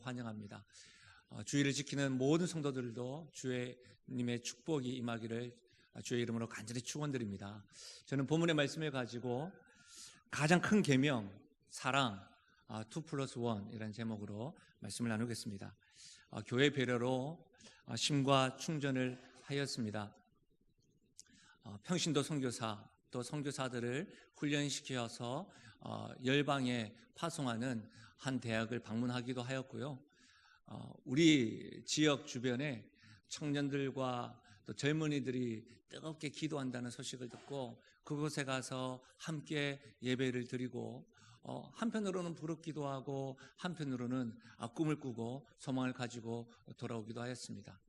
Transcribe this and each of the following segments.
환영합니다. 주의를 지키는 모든 성도들도 주님의 축복이 임하기를 주의 이름으로 간절히 축원드립니다. 저는 본문의 말씀을 가지고 가장 큰 계명, 사랑, 2+1 이라는 제목으로 말씀을 나누겠습니다. 교회 배려로 심과 충전을 하였습니다. 평신도 선교사 또 선교사들을 훈련시켜서 열방에 파송하는 한 대학을 방문하기도 하였고요. 우리 지역 주변에 청년들과 또 젊은이들이 뜨겁게 기도한다는 소식을 듣고 그곳에 가서 함께 예배를 드리고 한편으로는 부럽기도 하고 한편으로는 꿈을 꾸고 소망을 가지고 돌아오기도 하였습니다.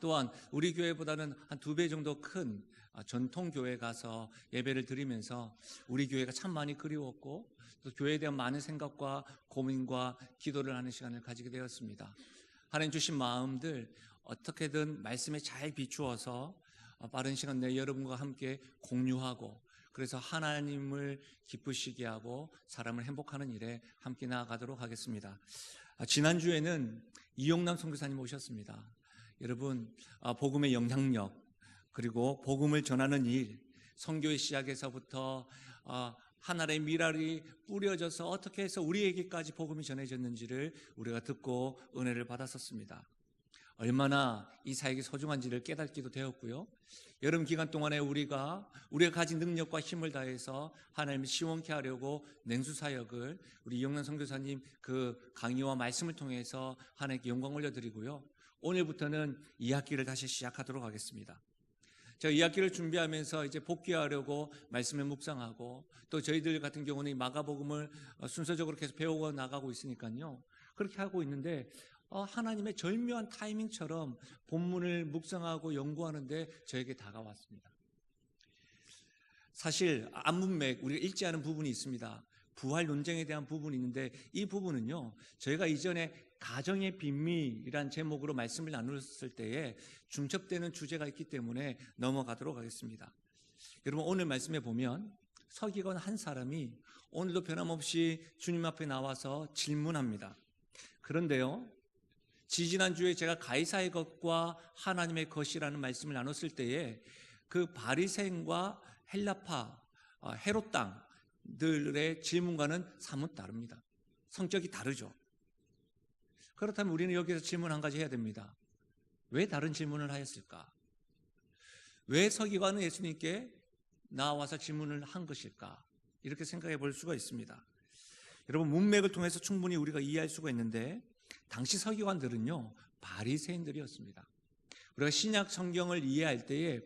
또한 우리 교회보다는 한 2배 정도 큰 전통교회 가서 예배를 드리면서 우리 교회가 참 많이 그리웠고 또 교회에 대한 많은 생각과 고민과 기도를 하는 시간을 가지게 되었습니다. 하나님 주신 마음들 어떻게든 말씀에 잘 비추어서 빠른 시간 내에 여러분과 함께 공유하고 그래서 하나님을 기쁘시게 하고 사람을 행복하는 일에 함께 나아가도록 하겠습니다. 지난주에는 이용남 선교사님 오셨습니다. 여러분, 복음의 영향력 그리고 복음을 전하는 일, 선교의 시작에서부터 하나의 미랄이 뿌려져서 어떻게 해서 우리에게까지 복음이 전해졌는지를 우리가 듣고 은혜를 받았었습니다. 얼마나 이 사역이 소중한지를 깨닫기도 되었고요. 여름 기간 동안에 우리가 가진 능력과 힘을 다해서 하나님을 시원케 하려고 냉수사역을 우리 이용남 선교사님 그 강의와 말씀을 통해서 하나님께 영광 올려드리고요. 오늘부터는 2학기를 다시 시작하도록 하겠습니다. 제가 2학기를 준비하면서 이제 복귀하려고 말씀을 묵상하고 또 저희들 같은 경우는 이 마가복음을 순서적으로 계속 배우고 나가고 있으니까요. 그렇게 하고 있는데 하나님의 절묘한 타이밍처럼 본문을 묵상하고 연구하는데 저에게 다가왔습니다. 사실 앞문맥 우리가 읽지 않은 부분이 있습니다. 부활 논쟁에 대한 부분이 있는데 이 부분은요 저희가 이전에 가정의 비밀이란 제목으로 말씀을 나눴을 때에 중첩되는 주제가 있기 때문에 넘어가도록 하겠습니다. 여러분 오늘 말씀에 보면 서기관 한 사람이 오늘도 변함없이 주님 앞에 나와서 질문합니다. 그런데요 지지난주에 제가 가이사의 것과 하나님의 것이라는 말씀을 나눴을 때에 그 바리새인과 헬라파 헤롯 땅들의 질문과는 사뭇 다릅니다. 성격이 다르죠. 그렇다면 우리는 여기서 질문 한 가지 해야 됩니다. 왜 다른 질문을 하였을까? 왜 서기관은 예수님께 나와서 질문을 한 것일까? 이렇게 생각해 볼 수가 있습니다. 여러분 문맥을 통해서 충분히 우리가 이해할 수가 있는데 당시 서기관들은요 바리새인들이었습니다. 우리가 신약 성경을 이해할 때에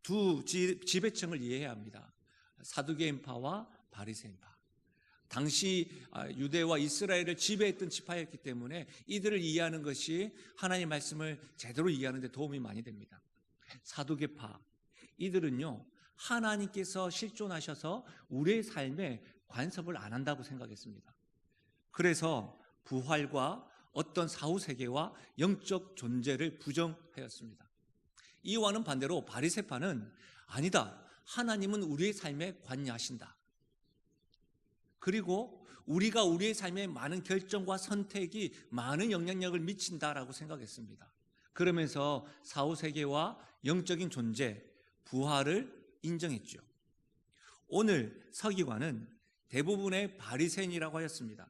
두 지배층을 이해해야 합니다. 사두개인파와 바리새인파. 당시 유대와 이스라엘을 지배했던 지파였기 때문에 이들을 이해하는 것이 하나님의 말씀을 제대로 이해하는 데 도움이 많이 됩니다. 사두개파 이들은요 하나님께서 실존하셔서 우리의 삶에 간섭을 안 한다고 생각했습니다. 그래서 부활과 어떤 사후세계와 영적 존재를 부정하였습니다. 이와는 반대로 바리새파는 아니다. 하나님은 우리의 삶에 관여하신다. 그리고 우리가 우리의 삶에 많은 결정과 선택이 많은 영향력을 미친다라고 생각했습니다. 그러면서 사후세계와 영적인 존재, 부활을 인정했죠. 오늘 서기관은 대부분의 바리새인이라고 하였습니다.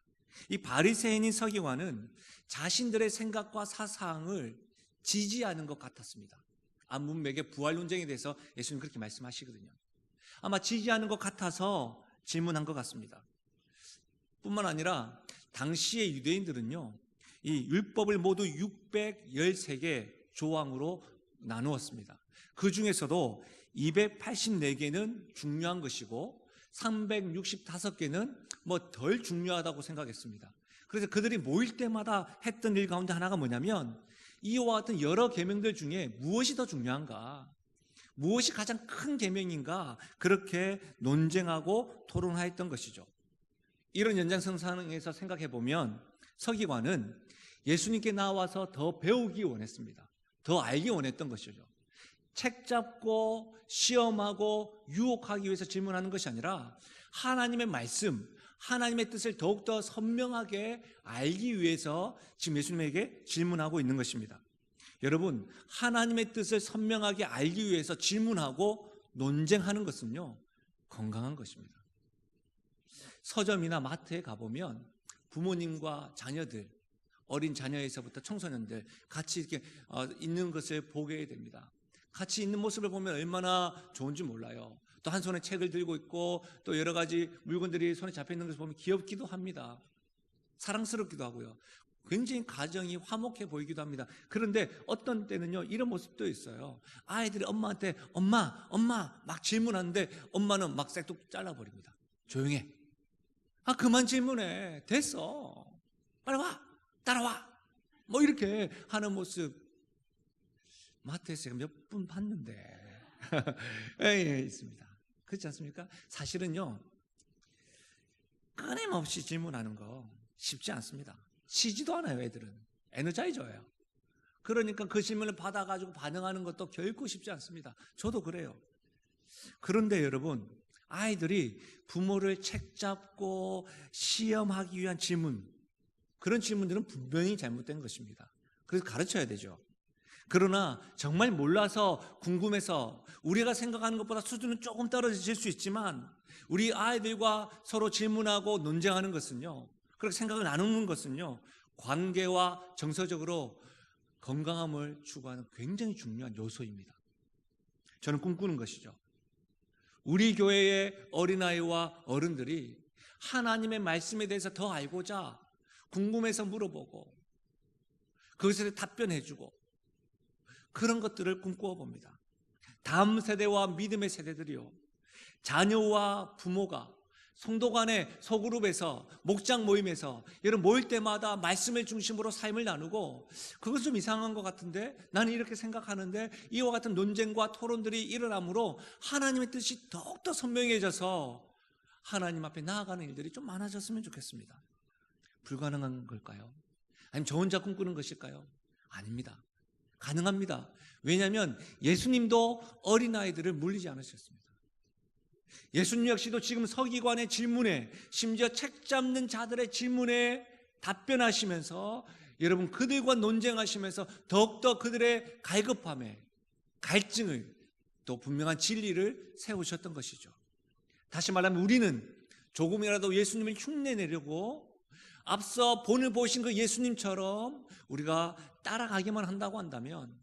이 바리새인인 서기관은 자신들의 생각과 사상을 지지하는 것 같았습니다. 앞문맥의 부활 논쟁에 대해서 예수님 그렇게 말씀하시거든요. 아마 지지하는 것 같아서 질문한 것 같습니다. 뿐만 아니라 당시의 유대인들은요 이 율법을 모두 613개 조항으로 나누었습니다. 그 중에서도 284개는 중요한 것이고 365개는 덜 중요하다고 생각했습니다. 그래서 그들이 모일 때마다 했던 일 가운데 하나가 뭐냐면 이와 같은 여러 계명들 중에 무엇이 더 중요한가, 무엇이 가장 큰 계명인가 그렇게 논쟁하고 토론하였던 것이죠. 이런 연장선상에서 생각해 보면 서기관은 예수님께 나와서 더 배우기 원했습니다. 더 알기 원했던 것이죠. 책 잡고 시험하고 유혹하기 위해서 질문하는 것이 아니라 하나님의 말씀, 하나님의 뜻을 더욱더 선명하게 알기 위해서 지금 예수님에게 질문하고 있는 것입니다. 여러분, 하나님의 뜻을 선명하게 알기 위해서 질문하고 논쟁하는 것은요, 건강한 것입니다. 서점이나 마트에 가보면 부모님과 자녀들, 어린 자녀에서부터 청소년들 같이 이렇게 있는 것을 보게 됩니다. 같이 있는 모습을 보면 얼마나 좋은지 몰라요. 또 한 손에 책을 들고 있고 또 여러 가지 물건들이 손에 잡혀 있는 것을 보면 귀엽기도 합니다. 사랑스럽기도 하고요. 굉장히 가정이 화목해 보이기도 합니다. 그런데 어떤 때는요, 이런 모습도 있어요. 아이들이 엄마한테 엄마 막 질문하는데 엄마는 막 쌕뚝 잘라버립니다. 조용해. 그만 질문해. 됐어. 빨리 와. 따라와. 뭐 이렇게 하는 모습 마트에서 몇 분 봤는데 예, 있습니다. 그렇지 않습니까? 사실은요, 끊임없이 질문하는 거 쉽지 않습니다. 쉬지도 않아요. 애들은 에너자이저예요. 그러니까 그 질문을 받아가지고 반응하는 것도 결코 쉽지 않습니다. 저도 그래요. 그런데 여러분, 아이들이 부모를 책잡고 시험하기 위한 질문, 그런 질문들은 분명히 잘못된 것입니다. 그래서 가르쳐야 되죠. 그러나 정말 몰라서 궁금해서 우리가 생각하는 것보다 수준은 조금 떨어질 수 있지만 우리 아이들과 서로 질문하고 논쟁하는 것은요, 그렇게 생각을 나누는 것은요, 관계와 정서적으로 건강함을 추구하는 굉장히 중요한 요소입니다. 저는 꿈꾸는 것이죠. 우리 교회의 어린아이와 어른들이 하나님의 말씀에 대해서 더 알고자 궁금해서 물어보고 그것에 답변해주고 그런 것들을 꿈꾸어 봅니다. 다음 세대와 믿음의 세대들이요, 자녀와 부모가 성도 간의 소그룹에서 목장 모임에서 여러분 모일 때마다 말씀을 중심으로 삶을 나누고, 그것 좀 이상한 것 같은데 나는 이렇게 생각하는데, 이와 같은 논쟁과 토론들이 일어나므로 하나님의 뜻이 더욱더 선명해져서 하나님 앞에 나아가는 일들이 좀 많아졌으면 좋겠습니다. 불가능한 걸까요? 아니면 저 혼자 꿈꾸는 것일까요? 아닙니다. 가능합니다. 왜냐하면 예수님도 어린아이들을 물리지 않으셨습니다. 예수님 역시도 지금 서기관의 질문에, 심지어 책 잡는 자들의 질문에 답변하시면서 여러분 그들과 논쟁하시면서 더욱더 그들의 갈급함에 갈증을, 또 분명한 진리를 세우셨던 것이죠. 다시 말하면 우리는 조금이라도 예수님을 흉내내려고 앞서 본을 보신 그 예수님처럼 우리가 따라가기만 한다고 한다면,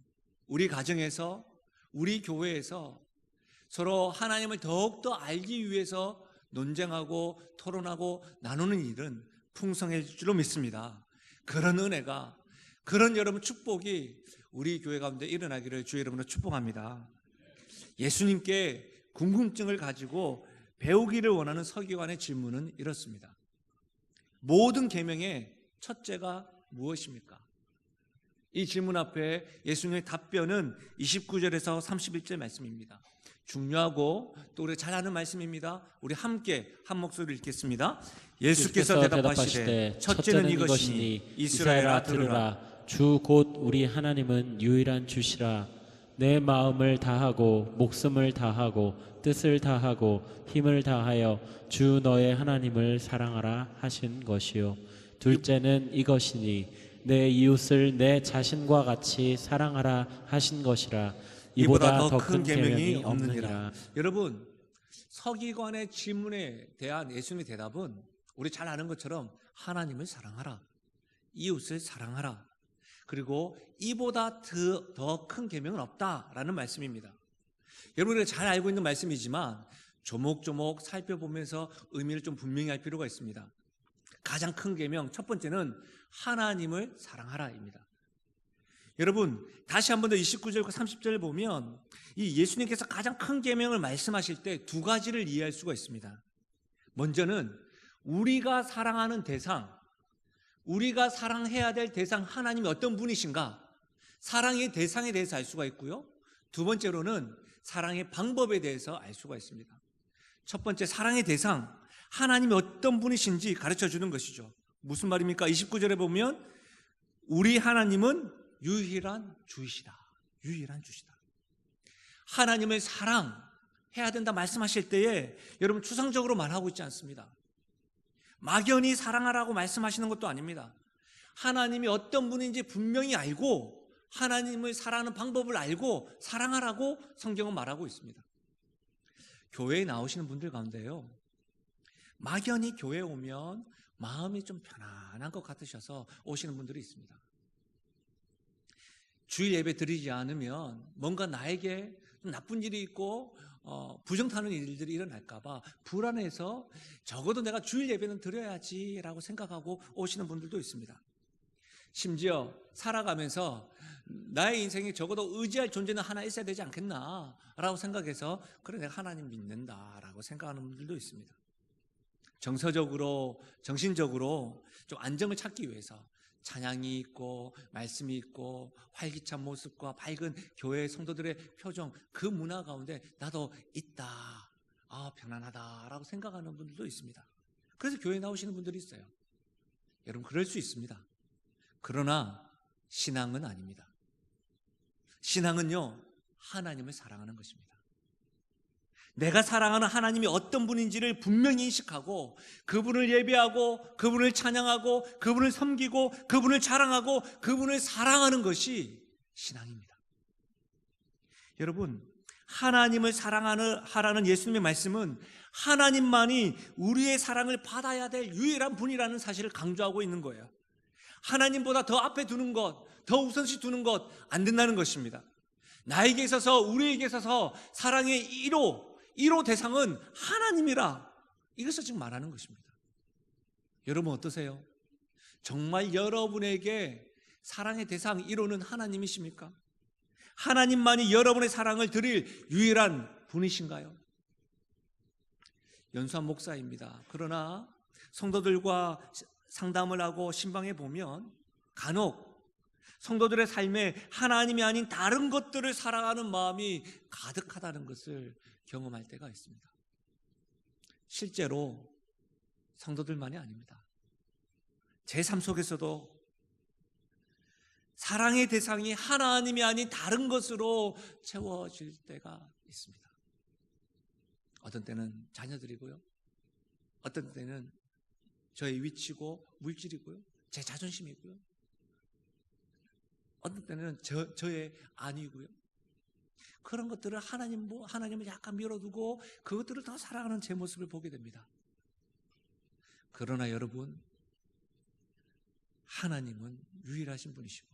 우리 가정에서, 우리 교회에서 서로 하나님을 더욱더 알기 위해서 논쟁하고 토론하고 나누는 일은 풍성해질 줄로 믿습니다. 그런 은혜가, 그런 여러분 축복이 우리 교회 가운데 일어나기를 주의 이름으로 축복합니다. 예수님께 궁금증을 가지고 배우기를 원하는 서기관의 질문은 이렇습니다. 모든 계명의 첫째가 무엇입니까? 이 질문 앞에 예수님의 답변은 29절에서 31절 말씀입니다. 중요하고 또 우리가 잘 아는 말씀입니다. 우리 함께 한 목소리를 읽겠습니다. 예수께서 대답하시되 첫째는 이것이니 이스라엘아 들으라. 주 곧 우리 하나님은 유일한 주시라. 내 마음을 다하고 목숨을 다하고 뜻을 다하고 힘을 다하여 주 너의 하나님을 사랑하라 하신 것이요. 둘째는 이것이니 내 이웃을 내 자신과 같이 사랑하라 하신 것이라. 이보다 더 큰 계명이 없느니라. 여러분, 서기관의 질문에 대한 예수님의 대답은 우리 잘 아는 것처럼 하나님을 사랑하라, 이웃을 사랑하라, 그리고 이보다 더 큰 계명은 없다라는 말씀입니다. 여러분이 잘 알고 있는 말씀이지만 조목조목 살펴보면서 의미를 좀 분명히 할 필요가 있습니다. 가장 큰 계명 첫 번째는 하나님을 사랑하라입니다. 여러분, 다시 한 번 더 29절과 30절을 보면 이 예수님께서 가장 큰 계명을 말씀하실 때 두 가지를 이해할 수가 있습니다. 먼저는 우리가 사랑하는 대상, 우리가 사랑해야 될 대상, 하나님이 어떤 분이신가, 사랑의 대상에 대해서 알 수가 있고요. 두 번째로는 사랑의 방법에 대해서 알 수가 있습니다. 첫 번째, 사랑의 대상, 하나님이 어떤 분이신지 가르쳐 주는 것이죠. 무슨 말입니까? 29절에 보면 우리 하나님은 유일한 주시다. 유일한 주시다. 하나님을 사랑해야 된다 말씀하실 때에 여러분 추상적으로 말하고 있지 않습니다. 막연히 사랑하라고 말씀하시는 것도 아닙니다. 하나님이 어떤 분인지 분명히 알고 하나님을 사랑하는 방법을 알고 사랑하라고 성경은 말하고 있습니다. 교회에 나오시는 분들 가운데요, 막연히 교회에 오면 마음이 좀 편안한 것 같으셔서 오시는 분들이 있습니다. 주일 예배 드리지 않으면 뭔가 나에게 나쁜 일이 있고 부정타는 일들이 일어날까 봐 불안해서 적어도 내가 주일 예배는 드려야지라고 생각하고 오시는 분들도 있습니다. 심지어 살아가면서 나의 인생에 적어도 의지할 존재는 하나 있어야 되지 않겠나 라고 생각해서 그래 내가 하나님 믿는다 라고 생각하는 분들도 있습니다. 정서적으로 정신적으로 좀 안정을 찾기 위해서 찬양이 있고 말씀이 있고 활기찬 모습과 밝은 교회 성도들의 표정, 그 문화 가운데 나도 있다, 편안하다라고 생각하는 분들도 있습니다. 그래서 교회에 나오시는 분들이 있어요. 여러분, 그럴 수 있습니다. 그러나 신앙은 아닙니다. 신앙은요, 하나님을 사랑하는 것입니다. 내가 사랑하는 하나님이 어떤 분인지를 분명히 인식하고 그분을 예배하고 그분을 찬양하고 그분을 섬기고 그분을 자랑하고 그분을 사랑하는 것이 신앙입니다. 여러분, 하나님을 사랑하라는 예수님의 말씀은 하나님만이 우리의 사랑을 받아야 될 유일한 분이라는 사실을 강조하고 있는 거예요. 하나님보다 더 앞에 두는 것, 더 우선시 두는 것 안 된다는 것입니다. 나에게 있어서, 우리에게 있어서 사랑의 1호 대상은 하나님이라, 이것을 지금 말하는 것입니다. 여러분 어떠세요? 정말 여러분에게 사랑의 대상 1호는 하나님이십니까? 하나님만이 여러분의 사랑을 드릴 유일한 분이신가요? 연수한 목사입니다. 그러나 성도들과 상담을 하고 신방해 보면 간혹 성도들의 삶에 하나님이 아닌 다른 것들을 사랑하는 마음이 가득하다는 것을 경험할 때가 있습니다. 실제로 성도들만이 아닙니다. 제 삶 속에서도 사랑의 대상이 하나님이 아닌 다른 것으로 채워질 때가 있습니다. 어떤 때는 자녀들이고요, 어떤 때는 저의 위치고 물질이고요, 제 자존심이고요, 어떤 때는 저의 안위고요. 그런 것들을 하나님을 약간 밀어두고 그것들을 더 사랑하는 제 모습을 보게 됩니다. 그러나 여러분, 하나님은 유일하신 분이시고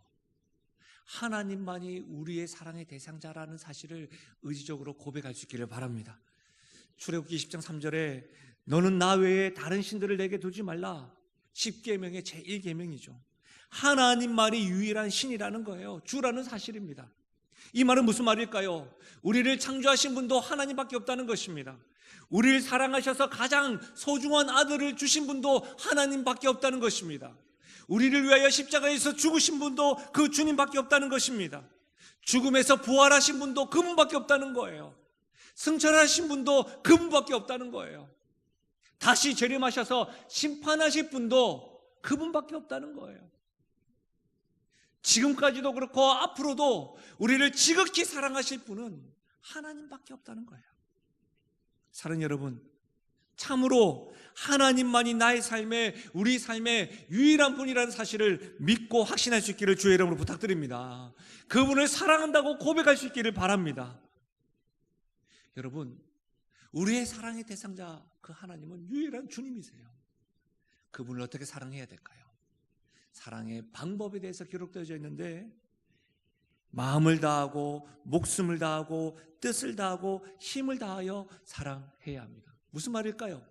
하나님만이 우리의 사랑의 대상자라는 사실을 의지적으로 고백할 수 있기를 바랍니다. 출애굽기 20장 3절에 너는 나 외에 다른 신들을 내게 두지 말라, 10계명의 제1계명이죠. 하나님만이 유일한 신이라는 거예요. 주라는 사실입니다. 이 말은 무슨 말일까요? 우리를 창조하신 분도 하나님밖에 없다는 것입니다. 우리를 사랑하셔서 가장 소중한 아들을 주신 분도 하나님밖에 없다는 것입니다. 우리를 위하여 십자가에서 죽으신 분도 그 주님밖에 없다는 것입니다. 죽음에서 부활하신 분도 그분밖에 없다는 거예요. 승천하신 분도 그분밖에 없다는 거예요. 다시 재림하셔서 심판하실 분도 그분밖에 없다는 거예요. 지금까지도 그렇고 앞으로도 우리를 지극히 사랑하실 분은 하나님밖에 없다는 거예요. 사랑하는 여러분, 참으로 하나님만이 나의 삶에, 우리 삶의 유일한 분이라는 사실을 믿고 확신할 수 있기를 주의 이름으로 부탁드립니다. 그분을 사랑한다고 고백할 수 있기를 바랍니다. 여러분, 우리의 사랑의 대상자 그 하나님은 유일한 주님이세요. 그분을 어떻게 사랑해야 될까요? 사랑의 방법에 대해서 기록되어져 있는데, 마음을 다하고 목숨을 다하고 뜻을 다하고 힘을 다하여 사랑해야 합니다. 무슨 말일까요?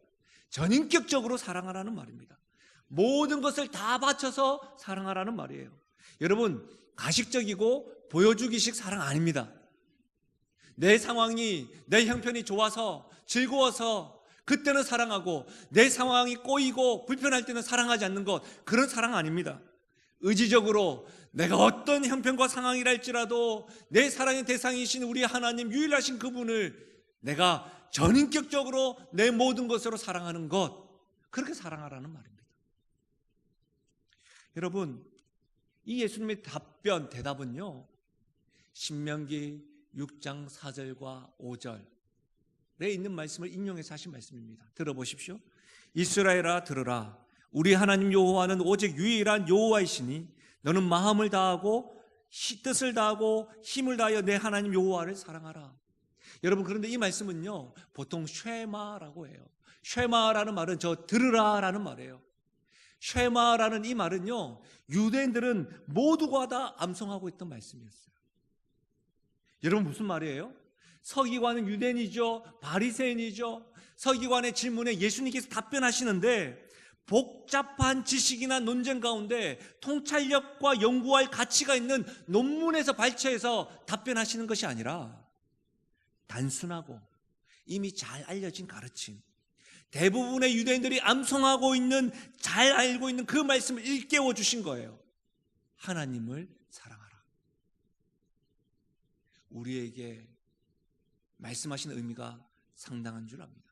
전인격적으로 사랑하라는 말입니다. 모든 것을 다 바쳐서 사랑하라는 말이에요. 여러분, 가식적이고 보여주기식 사랑 아닙니다. 내 상황이, 내 형편이 좋아서 즐거워서 그때는 사랑하고, 내 상황이 꼬이고 불편할 때는 사랑하지 않는 것, 그런 사랑 아닙니다. 의지적으로 내가 어떤 형편과 상황이랄지라도 내 사랑의 대상이신 우리 하나님, 유일하신 그분을 내가 전인격적으로 내 모든 것으로 사랑하는 것, 그렇게 사랑하라는 말입니다. 여러분, 이 예수님의 대답은요, 신명기 6장 4절과 5절에 있는 말씀을 인용해서 하신 말씀입니다. 들어보십시오. 이스라엘아 들으라. 우리 하나님 여호와는 오직 유일한 여호와이시니 너는 마음을 다하고 뜻을 다하고 힘을 다하여 내 하나님 여호와를 사랑하라. 여러분, 그런데 이 말씀은요, 보통 쉐마라고 해요. 쉐마라는 말은 저 들으라라는 말이에요. 쉐마라는 이 말은요, 유대인들은 모두가 다 암송하고 있던 말씀이었어요. 여러분, 무슨 말이에요? 서기관은 유대인이죠, 바리새인이죠. 서기관의 질문에 예수님께서 답변하시는데 복잡한 지식이나 논쟁 가운데 통찰력과 연구할 가치가 있는 논문에서 발췌해서 답변하시는 것이 아니라 단순하고 이미 잘 알려진 가르침, 대부분의 유대인들이 암송하고 있는, 잘 알고 있는 그 말씀을 일깨워 주신 거예요. 하나님을 사랑하라. 우리에게 말씀하신 의미가 상당한 줄 압니다.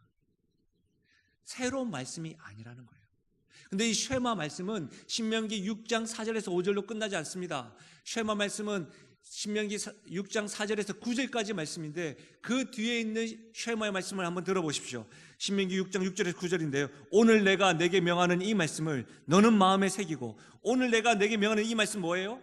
새로운 말씀이 아니라는 거예요. 근데 이 쉐마 말씀은 신명기 6장 4절에서 5절로 끝나지 않습니다. 쉐마 말씀은 신명기 6장 4절에서 9절까지 말씀인데 그 뒤에 있는 쉐마의 말씀을 한번 들어보십시오. 신명기 6장 6절에서 9절인데요. 오늘 내가 내게 명하는 이 말씀을 너는 마음에 새기고, 오늘 내가 내게 명하는 이 말씀 뭐예요?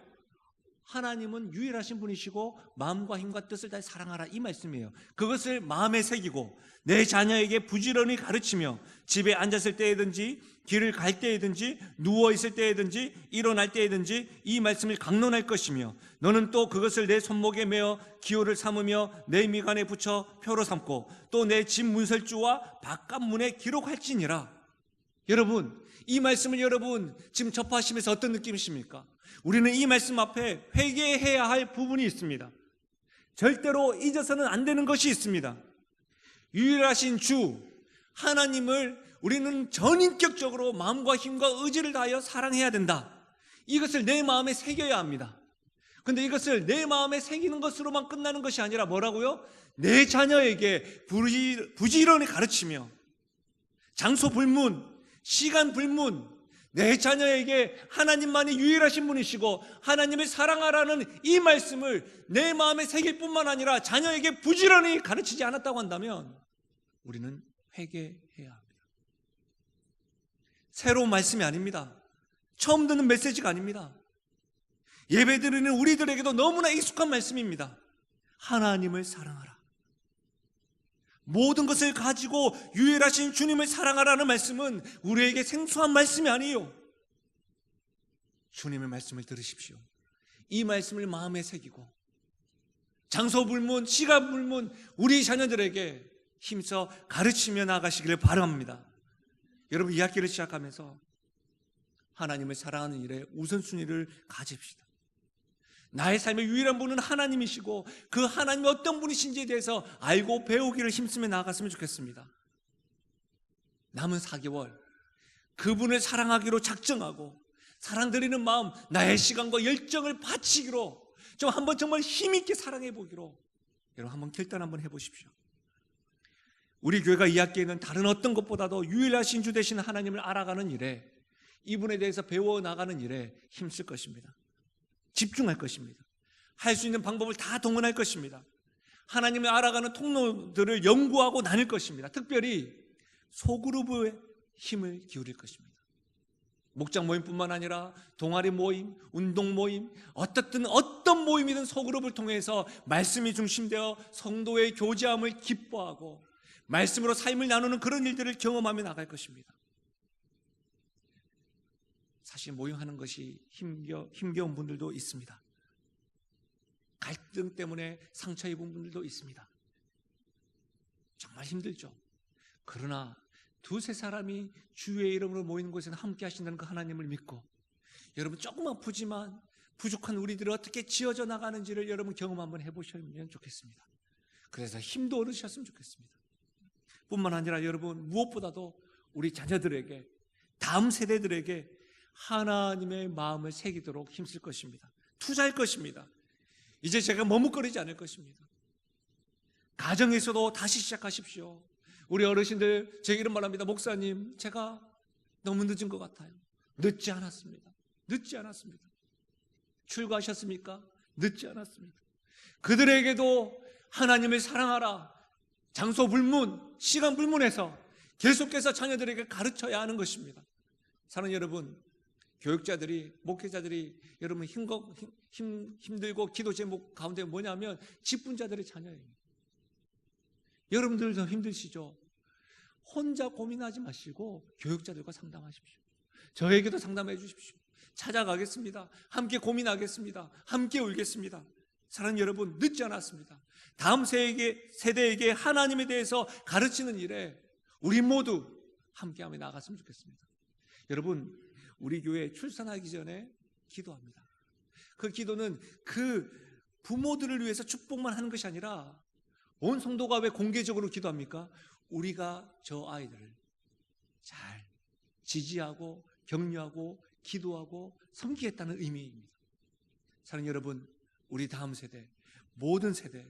하나님은 유일하신 분이시고 마음과 힘과 뜻을 다해 사랑하라, 이 말씀이에요. 그것을 마음에 새기고 내 자녀에게 부지런히 가르치며 집에 앉았을 때이든지 길을 갈 때이든지 누워있을 때이든지 일어날 때이든지 이 말씀을 강론할 것이며, 너는 또 그것을 내 손목에 메어 기호를 삼으며 내 미간에 붙여 표로 삼고 또 내 집 문설주와 바깥문에 기록할지니라. 여러분, 이 말씀을 여러분 지금 접하시면서 어떤 느낌이십니까? 우리는 이 말씀 앞에 회개해야 할 부분이 있습니다. 절대로 잊어서는 안 되는 것이 있습니다. 유일하신 주 하나님을 우리는 전인격적으로 마음과 힘과 의지를 다하여 사랑해야 된다. 이것을 내 마음에 새겨야 합니다. 그런데 이것을 내 마음에 새기는 것으로만 끝나는 것이 아니라 뭐라고요? 내 자녀에게 부지런히 가르치며 장소 불문, 시간 불문, 내 자녀에게 하나님만이 유일하신 분이시고 하나님을 사랑하라는 이 말씀을 내 마음에 새길 뿐만 아니라 자녀에게 부지런히 가르치지 않았다고 한다면 우리는 회개해야 합니다. 새로운 말씀이 아닙니다. 처음 듣는 메시지가 아닙니다. 예배드리는 우리들에게도 너무나 익숙한 말씀입니다. 하나님을 사랑하라. 모든 것을 가지고 유일하신 주님을 사랑하라는 말씀은 우리에게 생소한 말씀이 아니에요. 주님의 말씀을 들으십시오. 이 말씀을 마음에 새기고 장소 불문, 시간 불문 우리 자녀들에게 힘써 가르치며 나가시기를 바랍니다. 여러분, 이 학기를 시작하면서 하나님을 사랑하는 일에 우선순위를 가집시다. 나의 삶의 유일한 분은 하나님이시고 그 하나님이 어떤 분이신지에 대해서 알고 배우기를 힘쓰며 나아갔으면 좋겠습니다. 남은 4개월 그분을 사랑하기로 작정하고 사랑드리는 마음, 나의 시간과 열정을 바치기로 좀 한번 정말 힘있게 사랑해 보기로 여러분 한번 결단 한번 해보십시오. 우리 교회가 이 학기에는 다른 어떤 것보다도 유일하신 주 되신 하나님을 알아가는 일에, 이분에 대해서 배워나가는 일에 힘쓸 것입니다. 집중할 것입니다. 할 수 있는 방법을 다 동원할 것입니다. 하나님을 알아가는 통로들을 연구하고 나눌 것입니다. 특별히 소그룹의 힘을 기울일 것입니다. 목장 모임뿐만 아니라 동아리 모임, 운동 모임, 어떤 모임이든 소그룹을 통해서 말씀이 중심되어 성도의 교제함을 기뻐하고 말씀으로 삶을 나누는 그런 일들을 경험하며 나갈 것입니다. 사실 모임하는 것이 힘겨운 분들도 있습니다. 갈등 때문에 상처 입은 분들도 있습니다. 정말 힘들죠. 그러나 두세 사람이 주의 이름으로 모이는 곳에는 함께 하신다는 그 하나님을 믿고 여러분 조금 아프지만 부족한 우리들이 어떻게 지어져 나가는지를 여러분 경험 한번 해보시면 좋겠습니다. 그래서 힘도 얻으셨으면 좋겠습니다. 뿐만 아니라 여러분 무엇보다도 우리 자녀들에게, 다음 세대들에게 하나님의 마음을 새기도록 힘쓸 것입니다. 투자할 것입니다. 이제 제가 머뭇거리지 않을 것입니다. 가정에서도 다시 시작하십시오. 우리 어르신들 제가 이런 말합니다. 목사님, 제가 너무 늦은 것 같아요. 늦지 않았습니다. 늦지 않았습니다. 출가하셨습니까? 늦지 않았습니다. 그들에게도 하나님을 사랑하라, 장소 불문, 시간 불문에서 계속해서 자녀들에게 가르쳐야 하는 것입니다. 사랑하는 여러분, 교육자들이, 목회자들이 여러분 힘들고 기도 제목 가운데 뭐냐면 직분자들의 자녀예요. 여러분들도 힘드시죠? 혼자 고민하지 마시고 교육자들과 상담하십시오. 저에게도 상담해 주십시오. 찾아가겠습니다. 함께 고민하겠습니다. 함께 울겠습니다. 사랑하는 여러분, 늦지 않았습니다. 다음 세대에게 하나님에 대해서 가르치는 일에 우리 모두 함께하며 나갔으면 좋겠습니다. 여러분, 우리 교회 출산하기 전에 기도합니다. 그 기도는 그 부모들을 위해서 축복만 하는 것이 아니라 온 성도가 왜 공개적으로 기도합니까? 우리가 저 아이들을 잘 지지하고 격려하고 기도하고 섬기겠다는 의미입니다. 사랑하는 여러분, 우리 다음 세대, 모든 세대,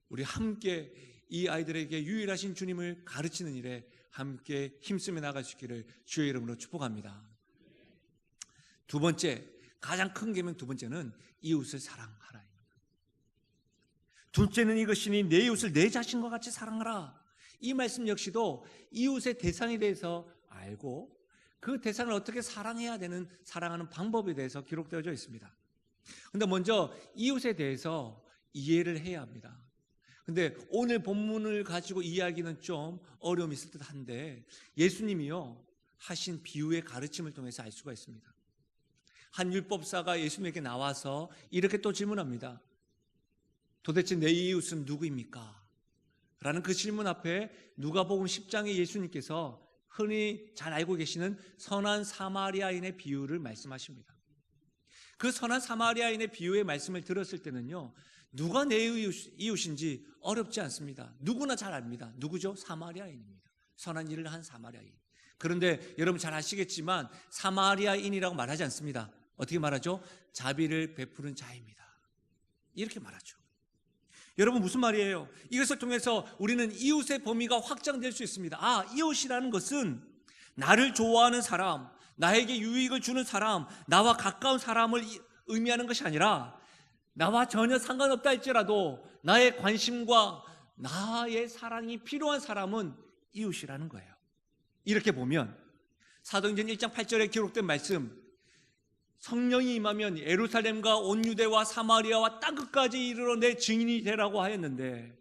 우리 함께 이 아이들에게 유일하신 주님을 가르치는 일에 함께 힘쓰며 나갈 수 있기를 주의 이름으로 축복합니다. 두 번째, 가장 큰 계명 두 번째는 이웃을 사랑하라. 둘째는 이것이니 내 이웃을 내 자신과 같이 사랑하라. 이 말씀 역시도 이웃의 대상에 대해서 알고 그 대상을 어떻게 사랑해야 되는, 사랑하는 방법에 대해서 기록되어져 있습니다. 그런데 먼저 이웃에 대해서 이해를 해야 합니다. 근데 오늘 본문을 가지고 이야기는 좀 어려움이 있을 듯 한데 예수님이요 하신 비유의 가르침을 통해서 알 수가 있습니다. 한 율법사가 예수님에게 나와서 이렇게 또 질문합니다. 도대체 내 이웃은 누구입니까? 라는 그 질문 앞에 누가복음 10장에 예수님께서 흔히 잘 알고 계시는 선한 사마리아인의 비유를 말씀하십니다. 그 선한 사마리아인의 비유의 말씀을 들었을 때는요, 누가 내 이웃인지 어렵지 않습니다. 누구나 잘 압니다. 누구죠? 사마리아인입니다. 선한 일을 한 사마리아인. 그런데 여러분 잘 아시겠지만 사마리아인이라고 말하지 않습니다. 어떻게 말하죠? 자비를 베푸는 자입니다. 이렇게 말하죠. 여러분 무슨 말이에요? 이것을 통해서 우리는 이웃의 범위가 확장될 수 있습니다. 아, 이웃이라는 것은 나를 좋아하는 사람, 나에게 유익을 주는 사람, 나와 가까운 사람을 의미하는 것이 아니라 나와 전혀 상관없다 할지라도 나의 관심과 나의 사랑이 필요한 사람은 이웃이라는 거예요. 이렇게 보면 사도행전 1장 8절에 기록된 말씀, 성령이 임하면 예루살렘과 온 유대와 사마리아와 땅끝까지 이르러 내 증인이 되라고 하였는데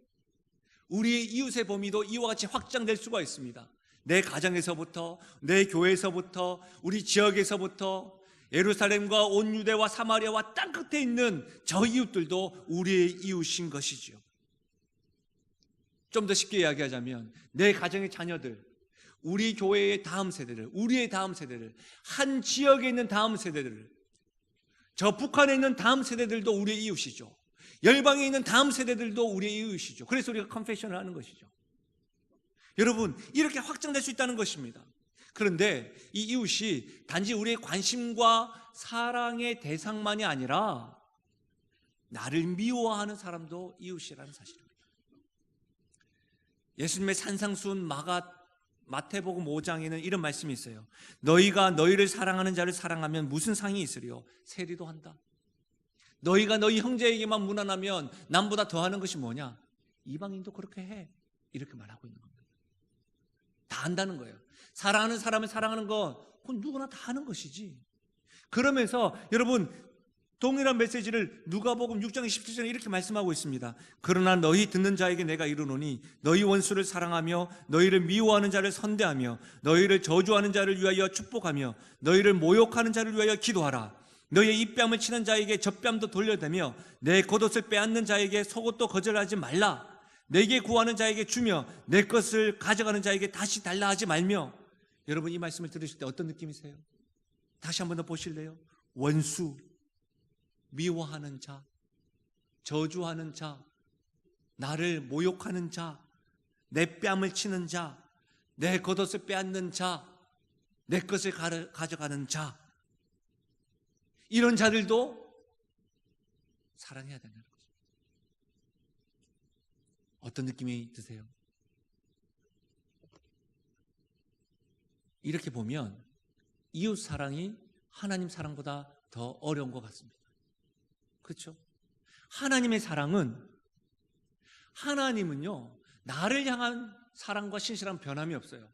우리의 이웃의 범위도 이와 같이 확장될 수가 있습니다. 내 가정에서부터, 내 교회에서부터, 우리 지역에서부터 예루살렘과 온 유대와 사마리아와 땅끝에 있는 저 이웃들도 우리의 이웃인 것이죠. 좀 더 쉽게 이야기하자면 내 가정의 자녀들, 우리 교회의 다음 세대를, 우리의 다음 세대를, 한 지역에 있는 다음 세대들을, 저 북한에 있는 다음 세대들도 우리의 이웃이죠. 열방에 있는 다음 세대들도 우리의 이웃이죠. 그래서 우리가 컨페셔널을 하는 것이죠. 여러분, 이렇게 확장될 수 있다는 것입니다. 그런데 이 이웃이 단지 우리의 관심과 사랑의 대상만이 아니라 나를 미워하는 사람도 이웃이라는 사실입니다. 예수님의 산상수훈 마태복음 5장에는 이런 말씀이 있어요. 너희가 너희를 사랑하는 자를 사랑하면 무슨 상이 있으리요? 세리도 한다. 너희가 너희 형제에게만 무난하면 남보다 더하는 것이 뭐냐? 이방인도 그렇게 해. 이렇게 말하고 있는 겁니다. 다 한다는 거예요. 사랑하는 사람을 사랑하는 거 그건 누구나 다 하는 것이지. 그러면서 여러분 동일한 메시지를 누가복음 6장 17절에 이렇게 말씀하고 있습니다. 그러나 너희 듣는 자에게 내가 이르노니 너희 원수를 사랑하며 너희를 미워하는 자를 선대하며 너희를 저주하는 자를 위하여 축복하며 너희를 모욕하는 자를 위하여 기도하라. 너희의 입뺨을 치는 자에게 젖뺨도 돌려대며 내 겉옷을 빼앗는 자에게 속옷도 거절하지 말라. 내게 구하는 자에게 주며 내 것을 가져가는 자에게 다시 달라 하지 말며. 여러분 이 말씀을 들으실 때 어떤 느낌이세요? 다시 한번 더 보실래요? 원수, 미워하는 자, 저주하는 자, 나를 모욕하는 자, 내 뺨을 치는 자, 내 겉옷을 빼앗는 자, 내 것을 가져가는 자, 이런 자들도 사랑해야 된다는 거죠. 어떤 느낌이 드세요? 이렇게 보면 이웃 사랑이 하나님 사랑보다 더 어려운 것 같습니다. 그렇죠? 하나님의 사랑은, 하나님은요 나를 향한 사랑과 신실한 변함이 없어요.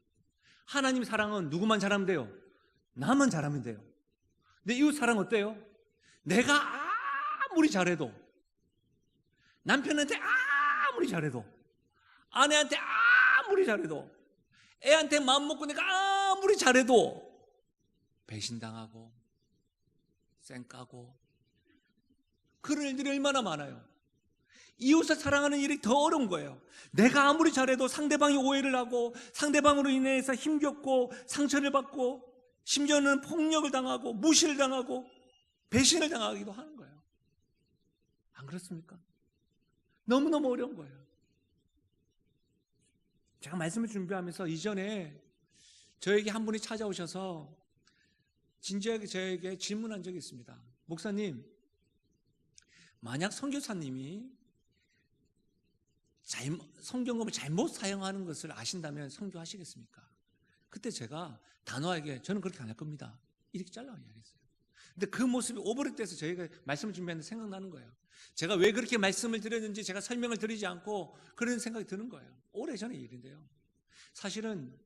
하나님 사랑은 누구만 잘하면 돼요? 나만 잘하면 돼요. 근데 이웃 사랑 어때요? 내가 아무리 잘해도, 남편한테 아무리 잘해도, 아내한테 아무리 잘해도, 애한테 마음 먹고 내가 아무리 잘해도 배신당하고 쌩까고 그런 일들이 얼마나 많아요. 이웃을 사랑하는 일이 더 어려운 거예요. 내가 아무리 잘해도 상대방이 오해를 하고 상대방으로 인해서 힘겹고 상처를 받고 심지어는 폭력을 당하고 무시를 당하고 배신을 당하기도 하는 거예요. 안 그렇습니까? 너무너무 어려운 거예요. 제가 말씀을 준비하면서 이전에 저에게 한 분이 찾아오셔서 진지하게 저에게 질문한 적이 있습니다. 목사님, 만약 선교사님이 성경음을 잘못 사용하는 것을 아신다면 선교하시겠습니까? 그때 제가 단호하게 저는 그렇게 안 할 겁니다. 이렇게 잘라 이야기했어요. 근데 그 모습이 오버랩돼서 저희가 말씀을 준비하는데 생각나는 거예요. 제가 왜 그렇게 말씀을 드렸는지 제가 설명을 드리지 않고 그런 생각이 드는 거예요. 오래전의 일인데요. 사실은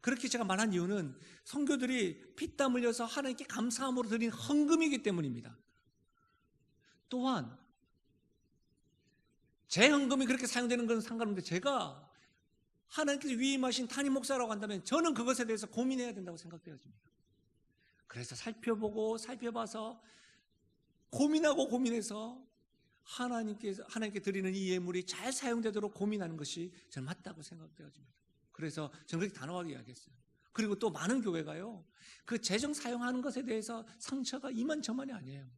그렇게 제가 말한 이유는 성교들이 피땀 흘려서 하나님께 감사함으로 드린 헌금이기 때문입니다. 또한 제 헌금이 그렇게 사용되는 건 상관없는데 제가 하나님께서 위임하신 담임 목사라고 한다면 저는 그것에 대해서 고민해야 된다고 생각되어집니다. 그래서 살펴봐서 고민해서 하나님께 드리는 이 예물이 잘 사용되도록 고민하는 것이 저는 맞다고 생각되어집니다. 그래서 저는 그렇게 단호하게 이야기했어요. 그리고 또 많은 교회가요, 그 재정 사용하는 것에 대해서 상처가 이만저만이 아니에요.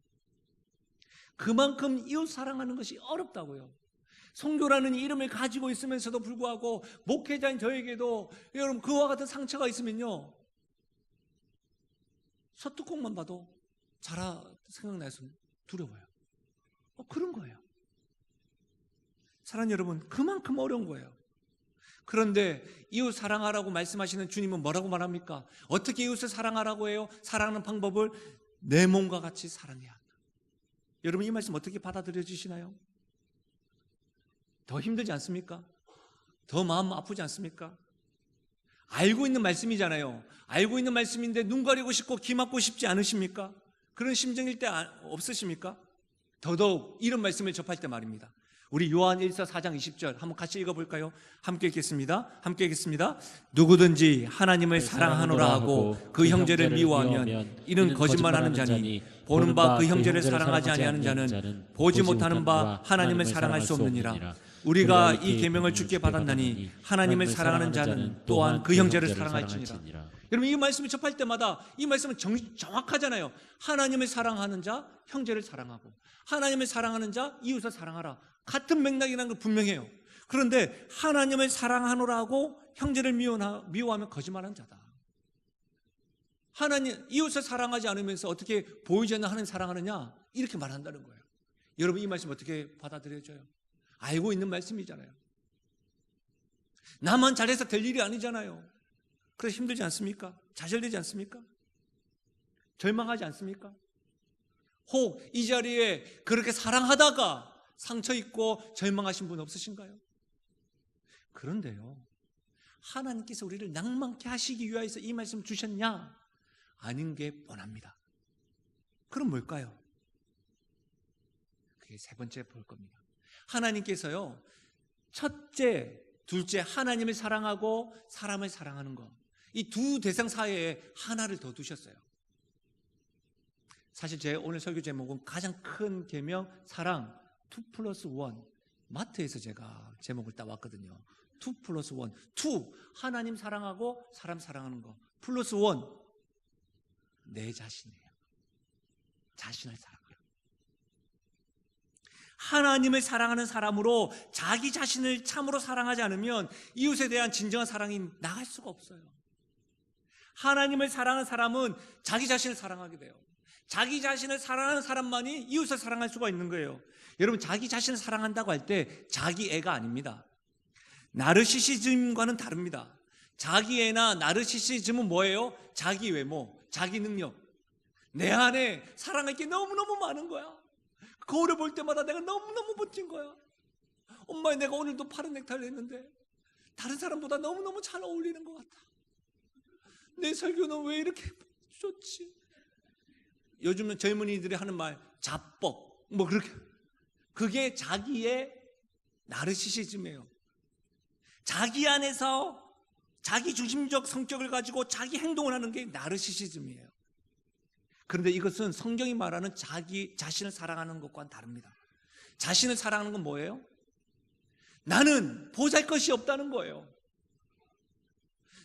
그만큼 이웃 사랑하는 것이 어렵다고요. 선교라는 이름을 가지고 있으면서도 불구하고 목회자인 저에게도 여러분 그와 같은 상처가 있으면요, 서뚜껑만 봐도 생각나서 두려워요. 그런 거예요. 사랑하는 여러분, 그만큼 어려운 거예요. 그런데 이웃 사랑하라고 말씀하시는 주님은 뭐라고 말합니까? 어떻게 이웃을 사랑하라고 해요? 사랑하는 방법을 내 몸과 같이 사랑해야 한다. 여러분 이 말씀 어떻게 받아들여지시나요? 더 힘들지 않습니까? 더 마음 아프지 않습니까? 알고 있는 말씀이잖아요. 알고 있는 말씀인데 눈 가리고 싶고 귀 막고 싶지 않으십니까? 그런 심정일 때 없으십니까? 더더욱 이런 말씀을 접할 때 말입니다. 우리 요한 1서 4장 20절 한번 같이 읽어볼까요? 함께 읽겠습니다. 누구든지 하나님을 사랑하노라 하고 그 형제를 미워하면 이는 거짓말하는 자니 보는 바 그 형제를 사랑하지 아니하는 자는 보지 못하는 바 하나님을 사랑할 수 없느니라. 우리가 이 계명을 주께 받았나니 하나님을 사랑하는 자는 또한 그 형제를 사랑할지니라. 여러분 이 말씀을 접할 때마다 이 말씀은 정확하잖아요. 하나님을 사랑하는 자 형제를 사랑하고 하나님을 사랑하는 자 이웃을 사랑하라. 같은 맥락이라는 걸 분명해요. 그런데 하나님을 사랑하노라 하고 형제를 미워하면 거짓말하는 자다. 이웃을 사랑하지 않으면서 어떻게 보이지 않는 하나님 사랑하느냐 이렇게 말한다는 거예요. 여러분 이 말씀 어떻게 받아들여져요? 알고 있는 말씀이잖아요. 나만 잘해서 될 일이 아니잖아요. 그래서 힘들지 않습니까? 좌절되지 않습니까? 절망하지 않습니까? 혹 이 자리에 그렇게 사랑하다가 상처 있고 절망하신 분 없으신가요? 그런데요, 하나님께서 우리를 낭만케 하시기 위하여서 이 말씀 주셨냐? 아닌 게 뻔합니다. 그럼 뭘까요? 그게 세 번째 볼 겁니다. 하나님께서요, 첫째, 둘째 하나님을 사랑하고 사람을 사랑하는 것, 이 두 대상 사이에 하나를 더 두셨어요. 사실 제 오늘 설교 제목은 가장 큰 계명 사랑 2+1. 마트에서 제가 제목을 따왔거든요. 2+1. 2 하나님 사랑하고 사람 사랑하는 거 +1 내 자신이에요. 자신을 사랑하라. 하나님을 사랑하는 사람으로 자기 자신을 참으로 사랑하지 않으면 이웃에 대한 진정한 사랑이 나갈 수가 없어요. 하나님을 사랑하는 사람은 자기 자신을 사랑하게 돼요. 자기 자신을 사랑하는 사람만이 이웃을 사랑할 수가 있는 거예요. 여러분 자기 자신을 사랑한다고 할 때 자기 애가 아닙니다. 나르시시즘과는 다릅니다. 자기 애나 나르시시즘은 뭐예요? 자기 외모, 자기 능력. 내 안에 사랑할 게 너무너무 많은 거야. 거울을 볼 때마다 내가 너무너무 멋진 거야. 엄마 내가 오늘도 파란 넥타이를 했는데 다른 사람보다 너무너무 잘 어울리는 것 같아. 내 설교는 왜 이렇게 좋지? 요즘은 젊은이들이 하는 말 자뻑 뭐 그렇게, 그게 자기의 나르시시즘이에요. 자기 안에서 자기 중심적 성격을 가지고 자기 행동을 하는 게 나르시시즘이에요. 그런데 이것은 성경이 말하는 자기 자신을 사랑하는 것과는 다릅니다. 자신을 사랑하는 건 뭐예요? 나는 보잘것이 없다는 거예요.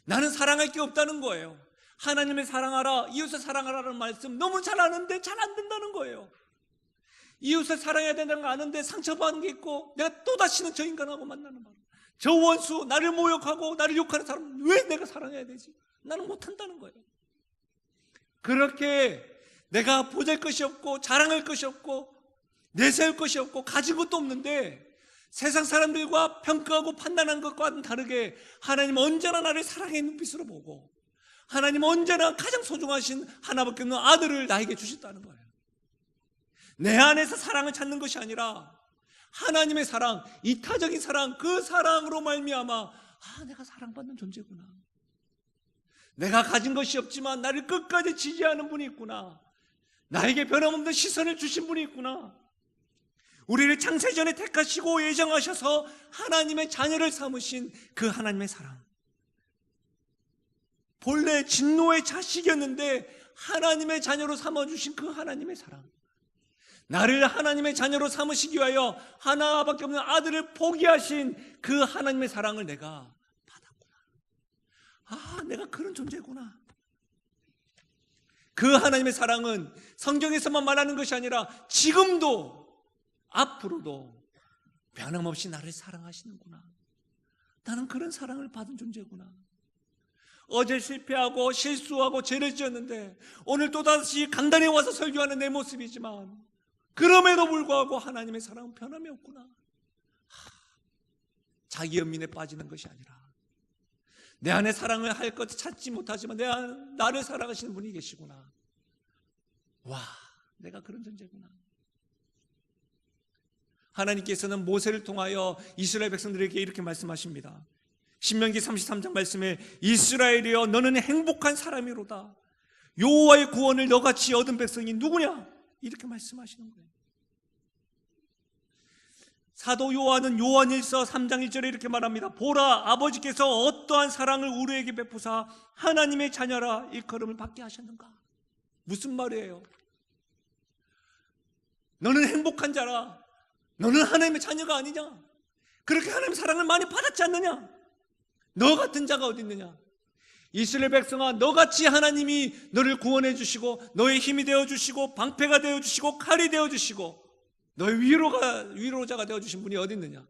나는 사랑할 게 없다는 거예요. 하나님을 사랑하라, 이웃을 사랑하라는 말씀 너무 잘 아는데 잘 안 된다는 거예요. 이웃을 사랑해야 된다는 거 아는데 상처받은 게 있고, 내가 또다시는 저 인간하고 만나는 바람, 저 원수, 나를 모욕하고 나를 욕하는 사람 왜 내가 사랑해야 되지? 나는 못한다는 거예요. 그렇게 내가 보잘것이 없고 자랑할 것이 없고 내세울 것이 없고 가진 것도 없는데 세상 사람들과 평가하고 판단하는 것과는 다르게 하나님 언제나 나를 사랑의 눈빛으로 보고 하나님 언제나 가장 소중하신 하나밖에 없는 아들을 나에게 주셨다는 거예요. 내 안에서 사랑을 찾는 것이 아니라 하나님의 사랑, 이타적인 사랑, 그 사랑으로 말미암아 내가 사랑받는 존재구나, 내가 가진 것이 없지만 나를 끝까지 지지하는 분이 있구나, 나에게 변함없는 시선을 주신 분이 있구나, 우리를 창세전에 택하시고 예정하셔서 하나님의 자녀를 삼으신 그 하나님의 사랑, 본래 진노의 자식이었는데 하나님의 자녀로 삼아주신 그 하나님의 사랑, 나를 하나님의 자녀로 삼으시기 위하여 하나밖에 없는 아들을 포기하신 그 하나님의 사랑을 내가 받았구나. 내가 그런 존재구나. 그 하나님의 사랑은 성경에서만 말하는 것이 아니라 지금도 앞으로도 변함없이 나를 사랑하시는구나. 나는 그런 사랑을 받은 존재구나. 어제 실패하고 실수하고 죄를 지었는데 오늘 또다시 강단에 와서 설교하는 내 모습이지만 그럼에도 불구하고 하나님의 사랑은 변함이 없구나. 자기 연민에 빠지는 것이 아니라 내 안에 사랑을 할 것 찾지 못하지만 내 안에 나를 사랑하시는 분이 계시구나. 와, 내가 그런 존재구나. 하나님께서는 모세를 통하여 이스라엘 백성들에게 이렇게 말씀하십니다. 신명기 33장 말씀에 이스라엘이여 너는 행복한 사람이로다. 여호와의 구원을 너같이 얻은 백성이 누구냐? 이렇게 말씀하시는 거예요. 사도 요한은 요한일서 3장 1절에 이렇게 말합니다. 보라, 아버지께서 어떠한 사랑을 우리에게 베푸사 하나님의 자녀라 일컬음을 받게 하셨는가. 무슨 말이에요? 너는 행복한 자라. 너는 하나님의 자녀가 아니냐? 그렇게 하나님의 사랑을 많이 받았지 않느냐? 너 같은 자가 어디 있느냐? 이스라엘 백성아, 너같이 하나님이 너를 구원해 주시고 너의 힘이 되어 주시고 방패가 되어 주시고 칼이 되어 주시고 너의 위로자가 되어 주신 분이 어디 있느냐?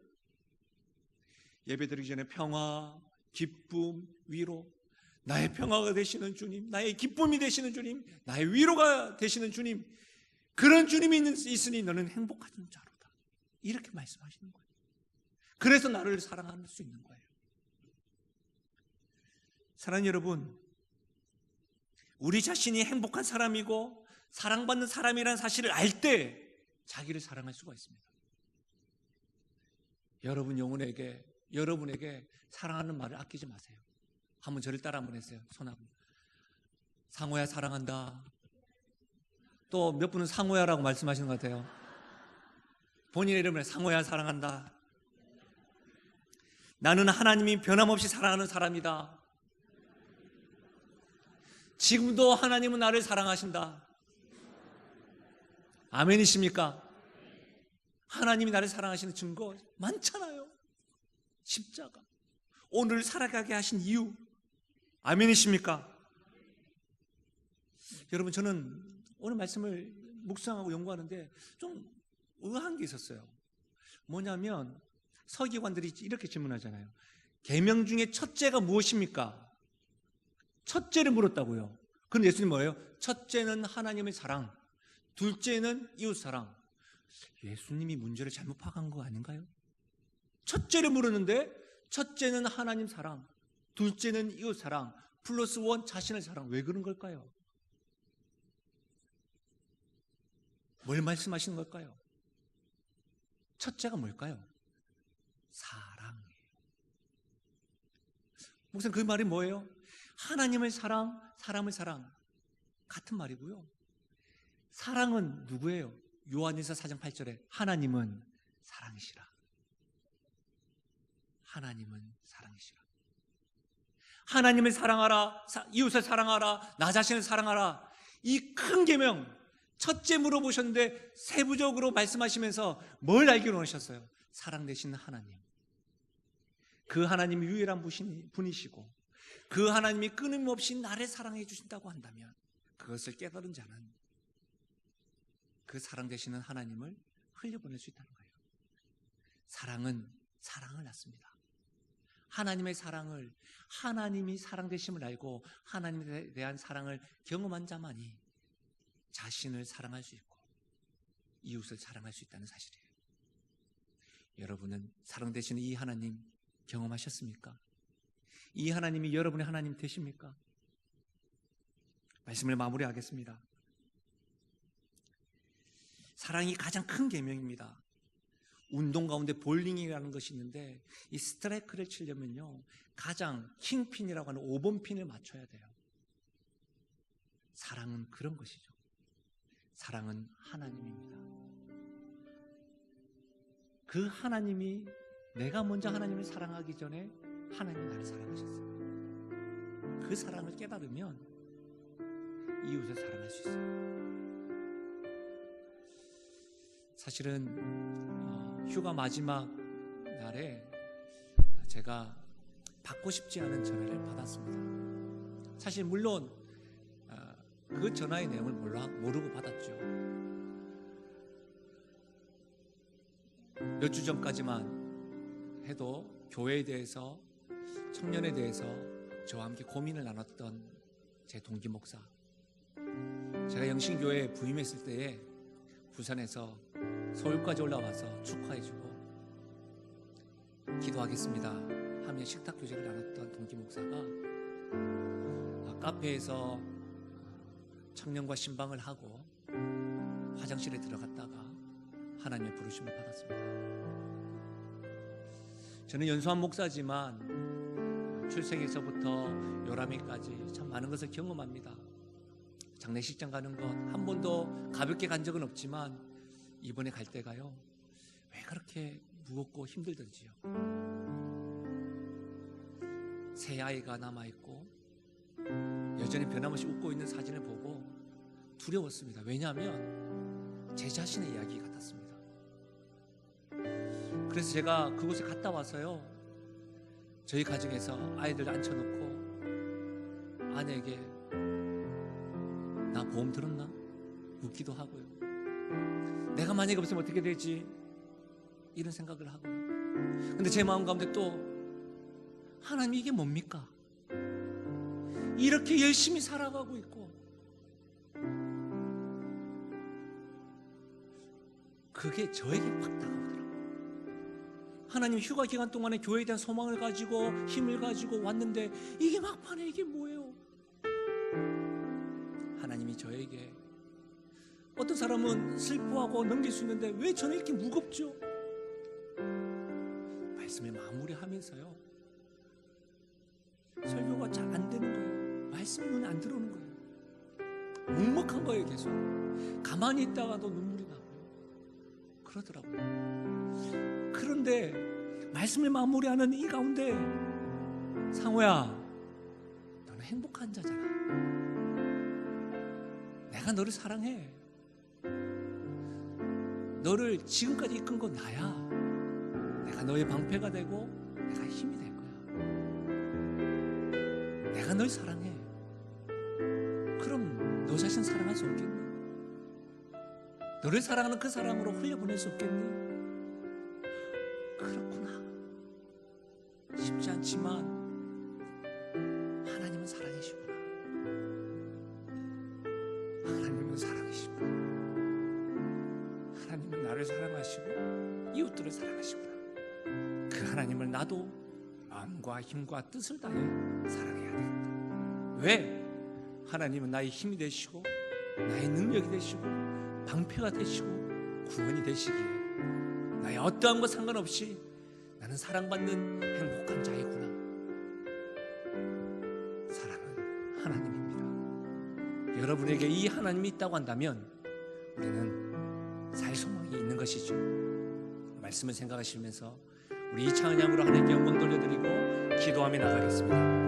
예배드리기 전에 평화, 기쁨, 위로, 나의 평화가 되시는 주님, 나의 기쁨이 되시는 주님, 나의 위로가 되시는 주님, 그런 주님이 있으니 너는 행복한 자로다. 이렇게 말씀하시는 거예요. 그래서 나를 사랑할 수 있는 거예요. 사랑하는 여러분, 우리 자신이 행복한 사람이고 사랑받는 사람이라는 사실을 알 때 자기를 사랑할 수가 있습니다. 여러분에게 사랑하는 말을 아끼지 마세요. 한번 저를 따라 한번 했어요. 손하고. 상호야 사랑한다. 또 몇 분은 상호야라고 말씀하시는 것 같아요. 본인의 이름을 상호야 사랑한다. 나는 하나님이 변함없이 사랑하는 사람이다. 지금도 하나님은 나를 사랑하신다. 아멘이십니까? 하나님이 나를 사랑하시는 증거 많잖아요. 십자가, 오늘 살아가게 하신 이유. 아멘이십니까? 여러분, 저는 오늘 말씀을 묵상하고 연구하는데 좀 의아한 게 있었어요. 뭐냐면 서기관들이 이렇게 질문하잖아요. 계명 중에 첫째가 무엇입니까? 첫째를 물었다고요. 그런데 예수님 뭐예요? 첫째는 하나님의 사랑, 둘째는 이웃 사랑. 예수님이 문제를 잘못 파악한 거 아닌가요? 첫째를 물었는데 첫째는 하나님 사랑, 둘째는 이웃 사랑, 플러스 원 자신의 사랑. 왜 그런 걸까요? 뭘 말씀하시는 걸까요? 첫째가 뭘까요? 사랑이에요. 목사님, 그 말이 뭐예요? 하나님을 사랑, 사람을 사랑 같은 말이고요. 사랑은 누구예요? 요한일서 4장 8절에 하나님은 사랑이시라. 하나님은 사랑이시라. 하나님을 사랑하라, 이웃을 사랑하라, 나 자신을 사랑하라. 이 큰 계명, 첫째 물어보셨는데 세부적으로 말씀하시면서 뭘 알기로 하셨어요? 사랑 되시는 하나님. 그 하나님이 유일한 분이시고 그 하나님이 끊임없이 나를 사랑해 주신다고 한다면 그것을 깨달은 자는 그 사랑 되시는 하나님을 흘려보낼 수 있다는 거예요. 사랑은 사랑을 낳습니다. 하나님의 사랑을, 하나님이 사랑 되심을 알고 하나님에 대한 사랑을 경험한 자만이 자신을 사랑할 수 있고 이웃을 사랑할 수 있다는 사실이에요. 여러분은 사랑 되시는 이 하나님 경험하셨습니까? 이 하나님이 여러분의 하나님 되십니까? 말씀을 마무리하겠습니다. 사랑이 가장 큰 계명입니다. 운동 가운데 볼링이라는 것이 있는데 이 스트라이크를 치려면요 가장 킹핀이라고 하는 5번 핀을 맞춰야 돼요. 사랑은 그런 것이죠. 사랑은 하나님입니다. 그 하나님이 내가 먼저 하나님을 사랑하기 전에 하나님이 나를 사랑하셨어요. 그 사랑을 깨달으면 이웃을 사랑할 수 있어요. 사실은 휴가 마지막 날에 제가 받고 싶지 않은 전화를 받았습니다. 사실 물론 그 전화의 내용을 모르고 받았죠. 몇 주 전까지만 해도 교회에 대해서, 청년에 대해서 저와 함께 고민을 나눴던 제 동기 목사, 제가 영신교회에 부임했을 때에 부산에서 서울까지 올라와서 축하해주고 기도하겠습니다 하며 식탁 교제를 나눴던 동기 목사가 카페에서 청년과 신방을 하고 화장실에 들어갔다가 하나님의 부르심을 받았습니다. 저는 연수한 목사지만 출생에서부터 요람이까지 참 많은 것을 경험합니다. 장례식장 가는 것 한 번도 가볍게 간 적은 없지만 이번에 갈 때가요 왜 그렇게 무겁고 힘들던지요. 새 아이가 남아있고 여전히 변함없이 웃고 있는 사진을 보고 두려웠습니다. 왜냐하면 제 자신의 이야기 같았습니다. 그래서 제가 그곳에 갔다 와서요 저희 가정에서 아이들 앉혀놓고 아내에게 나 보험 들었나? 묻기도 하고요. 내가 만약에 없으면 어떻게 되지? 이런 생각을 하고요. 근데 제 마음 가운데 또 하나님 이게 뭡니까? 이렇게 열심히 살아가고 있고 그게 저에게 확 다가오더라고요. 하나님 휴가 기간 동안에 교회에 대한 소망을 가지고 힘을 가지고 왔는데 이게 막판에 이게 뭐예요? 하나님이 저에게 어떤 사람은 슬퍼하고 넘길 수 있는데 왜 저는 이렇게 무겁죠? 말씀을 마무리하면서요 설교가 잘 안 되는 거예요. 말씀이 눈에 안 들어오는 거예요. 묵묵한 거예요. 계속 가만히 있다가도 눈물이 나고요 그러더라고요. 그런데 말씀을 마무리하는 이 가운데 상호야 너는 행복한 자잖아. 내가 너를 사랑해. 너를 지금까지 이끈 건 나야. 내가 너의 방패가 되고 내가 힘이 될 거야. 내가 널 사랑해. 그럼 너 자신 사랑할 수 없겠니? 너를 사랑하는 그 사랑으로 흘려보낼 수 없겠니? 그렇구나. 쉽지 않지만 하나님은 사랑이시구나. 하나님은 사랑이시구나. 하나님은 나를 사랑하시고 이웃들을 사랑하시구나. 그 하나님을 나도 마음과 힘과 뜻을 다해 사랑해야 되겠다. 왜? 하나님은 나의 힘이 되시고 나의 능력이 되시고 방패가 되시고 구원이 되시기에 나의 어떠한 것 상관없이 나는 사랑받는 행복한 자이구나. 사랑은 여러분에게 이 하나님이 있다고 한다면 우리는 살 소망이 있는 것이죠. 말씀을 생각하시면서 우리 이 찬양으로 하나님께 영광 돌려드리고 기도하며 나가겠습니다.